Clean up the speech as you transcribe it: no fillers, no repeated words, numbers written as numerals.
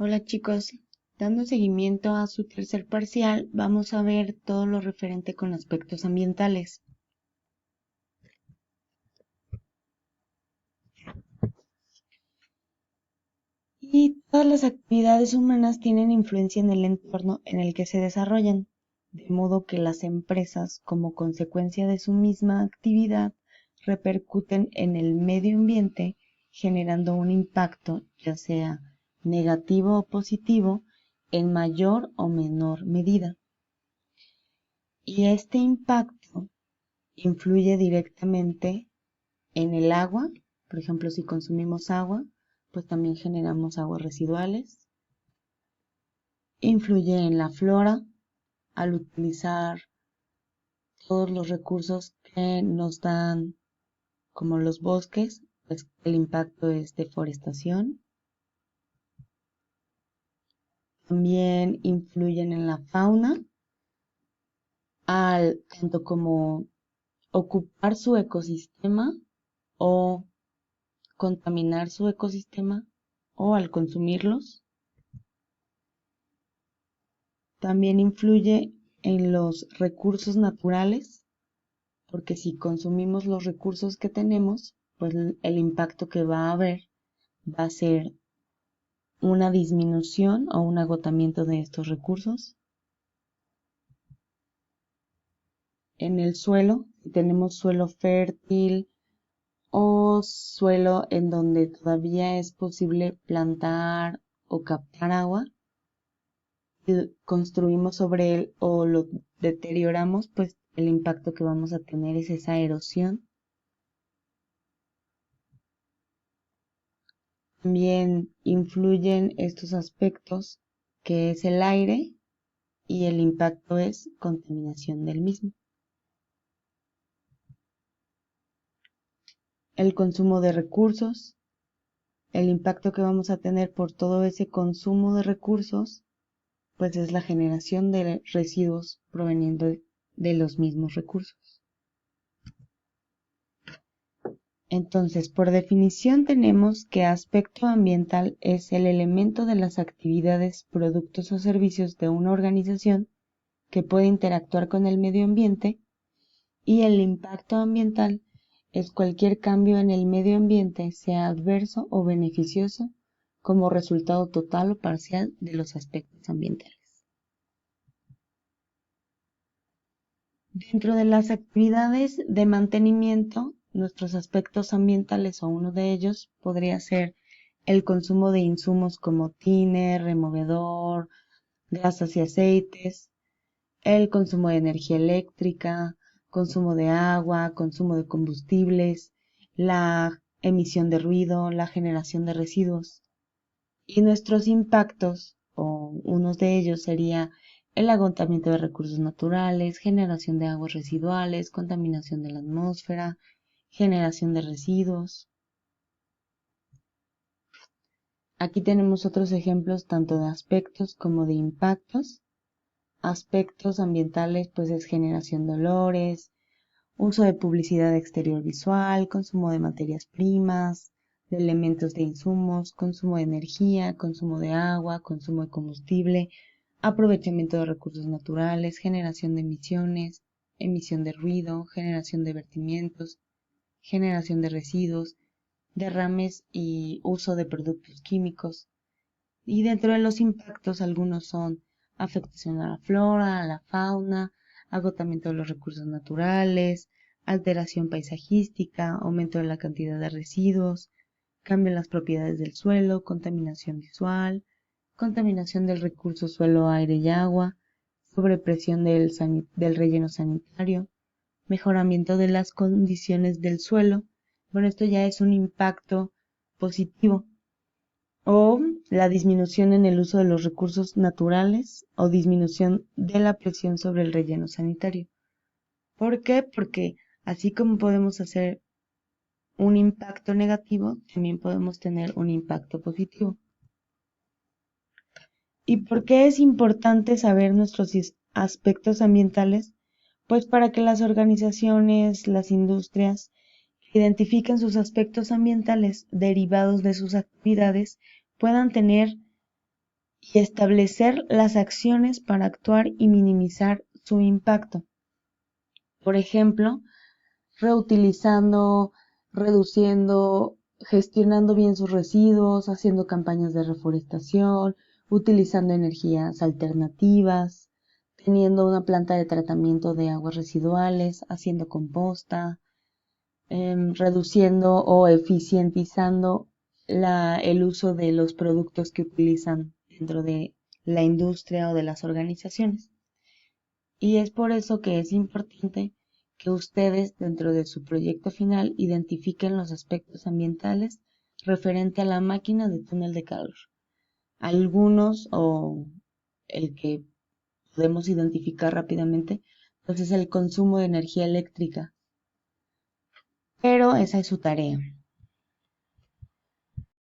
Hola chicos, dando seguimiento a su tercer parcial, vamos a ver todo lo referente con aspectos ambientales. Y todas las actividades humanas tienen influencia en el entorno en el que se desarrollan, de modo que las empresas, como consecuencia de su misma actividad, repercuten en el medio ambiente, generando un impacto, ya sea negativo o positivo, en mayor o menor medida. Y este impacto influye directamente en el agua. Por ejemplo, si consumimos agua, pues también generamos aguas residuales. Influye en la flora al utilizar todos los recursos que nos dan, como los bosques, pues el impacto es deforestación. También influyen en la fauna al tanto como ocupar su ecosistema o contaminar su ecosistema o al consumirlos. También influye en los recursos naturales, porque si consumimos los recursos que tenemos, pues el impacto que va a haber va a ser una disminución o un agotamiento de estos recursos. En el suelo, si tenemos suelo fértil o suelo en donde todavía es posible plantar o captar agua, construimos sobre él o lo deterioramos, pues el impacto que vamos a tener es esa erosión. También influyen estos aspectos que es el aire y el impacto es contaminación del mismo. El consumo de recursos, el impacto que vamos a tener por todo ese consumo de recursos, pues es la generación de residuos proveniendo de los mismos recursos. Entonces, por definición tenemos que aspecto ambiental es el elemento de las actividades, productos o servicios de una organización que puede interactuar con el medio ambiente, y el impacto ambiental es cualquier cambio en el medio ambiente, sea adverso o beneficioso, como resultado total o parcial de los aspectos ambientales. Dentro de las actividades de mantenimiento, nuestros aspectos ambientales o uno de ellos podría ser el consumo de insumos como tiner, removedor, grasas y aceites, el consumo de energía eléctrica, consumo de agua, consumo de combustibles, la emisión de ruido, la generación de residuos. Y nuestros impactos, o unos de ellos sería el agotamiento de recursos naturales, generación de aguas residuales, contaminación de la atmósfera, generación de residuos. Aquí tenemos otros ejemplos tanto de aspectos como de impactos. Aspectos ambientales, pues es generación de olores, uso de publicidad exterior visual, consumo de materias primas, de elementos de insumos, consumo de energía, consumo de agua, consumo de combustible, aprovechamiento de recursos naturales, generación de emisiones, emisión de ruido, generación de vertimientos, generación de residuos, derrames y uso de productos químicos. Y dentro de los impactos algunos son afectación a la flora, a la fauna, agotamiento de los recursos naturales, alteración paisajística, aumento de la cantidad de residuos, cambio en las propiedades del suelo, contaminación visual, contaminación del recurso suelo, aire y agua, sobrepresión del relleno sanitario, mejoramiento de las condiciones del suelo. Bueno, esto ya es un impacto positivo. O la disminución en el uso de los recursos naturales o disminución de la presión sobre el relleno sanitario. ¿Por qué? Porque así como podemos hacer un impacto negativo, también podemos tener un impacto positivo. ¿Y por qué es importante saber nuestros aspectos ambientales? Pues para que las organizaciones, las industrias, identifiquen sus aspectos ambientales derivados de sus actividades, puedan tener y establecer las acciones para actuar y minimizar su impacto. Por ejemplo, reutilizando, reduciendo, gestionando bien sus residuos, haciendo campañas de reforestación, utilizando energías alternativas, teniendo una planta de tratamiento de aguas residuales, haciendo composta, reduciendo o eficientizando el uso de los productos que utilizan dentro de la industria o de las organizaciones. Y es por eso que es importante que ustedes dentro de su proyecto final identifiquen los aspectos ambientales referente a la máquina de túnel de calor. Algunos o el que podemos identificar rápidamente, pues es el consumo de energía eléctrica. Pero esa es su tarea.